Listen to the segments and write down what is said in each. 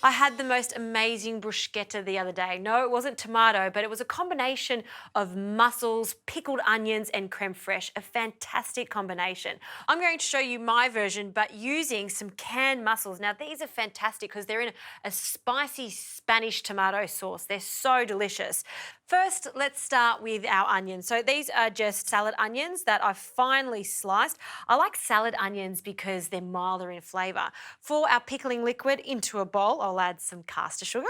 I had the most amazing bruschetta the other day. No, it wasn't tomato, but it was a combination of mussels, pickled onions, and creme fraiche. A fantastic combination. I'm going to show you my version, but using some canned mussels. Now, these are fantastic because they're in a spicy Spanish tomato sauce. They're so delicious. First, let's start with our onions. So these are just salad onions that I've finely sliced. I like salad onions because they're milder in flavour. For our pickling liquid, into a bowl, I'll add some caster sugar.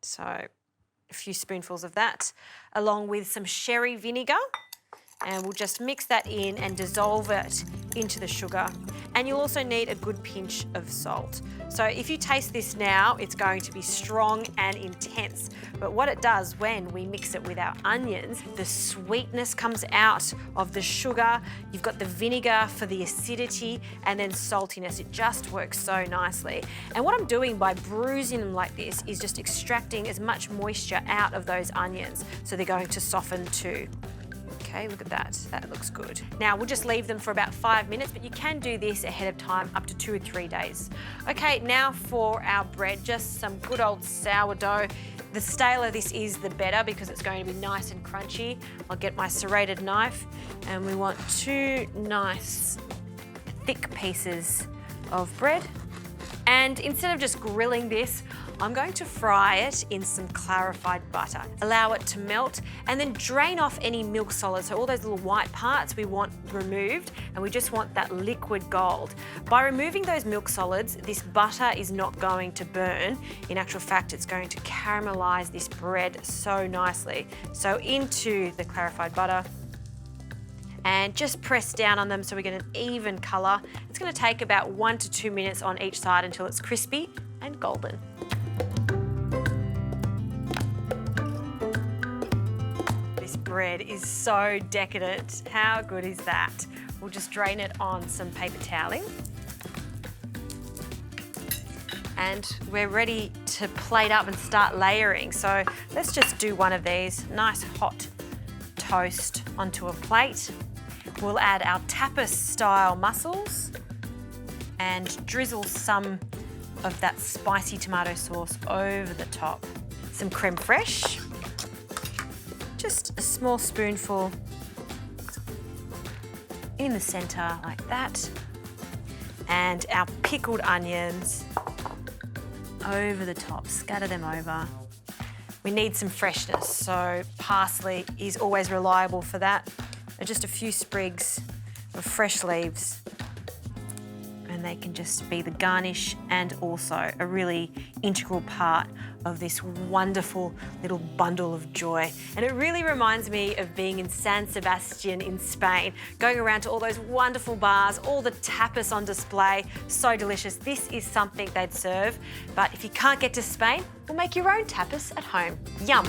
So a few spoonfuls of that, along with some sherry vinegar. And we'll just mix that in and dissolve it into the sugar. And you'll also need a good pinch of salt. So if you taste this now, it's going to be strong and intense. But what it does when we mix it with our onions, the sweetness comes out of the sugar. You've got the vinegar for the acidity and then saltiness. It just works so nicely. And what I'm doing by bruising them like this is just extracting as much moisture out of those onions. So they're going to soften too. Okay, look at that. That looks good. Now, we'll just leave them for about 5 minutes, but you can do this ahead of time, up to 2 or 3 days. Okay, now for our bread, just some good old sourdough. The staler this is, the better, because it's going to be nice and crunchy. I'll get my serrated knife, and we want 2 nice, thick pieces of bread. And instead of just grilling this, I'm going to fry it in some clarified butter. Allow it to melt and then drain off any milk solids. So all those little white parts we want removed, and we just want that liquid gold. By removing those milk solids, this butter is not going to burn. In actual fact, it's going to caramelize this bread so nicely. So into the clarified butter, and just press down on them so we get an even colour. It's going to take about 1 to 2 minutes on each side until it's crispy and golden. This bread is so decadent. How good is that? We'll just drain it on some paper toweling. And we're ready to plate up and start layering. So let's just do one of these. Nice hot toast onto a plate. We'll add our tapas style mussels and drizzle some of that spicy tomato sauce over the top. Some creme fraiche, just a small spoonful in the centre like that. And our pickled onions over the top, scatter them over. We need some freshness, so parsley is always reliable for that. Just a few sprigs of fresh leaves, and they can just be the garnish and also a really integral part of this wonderful little bundle of joy. And it really reminds me of being in San Sebastian in Spain, going around to all those wonderful bars, all the tapas on display, so delicious. This is something they'd serve, but if you can't get to Spain, we'll make your own tapas at home. Yum.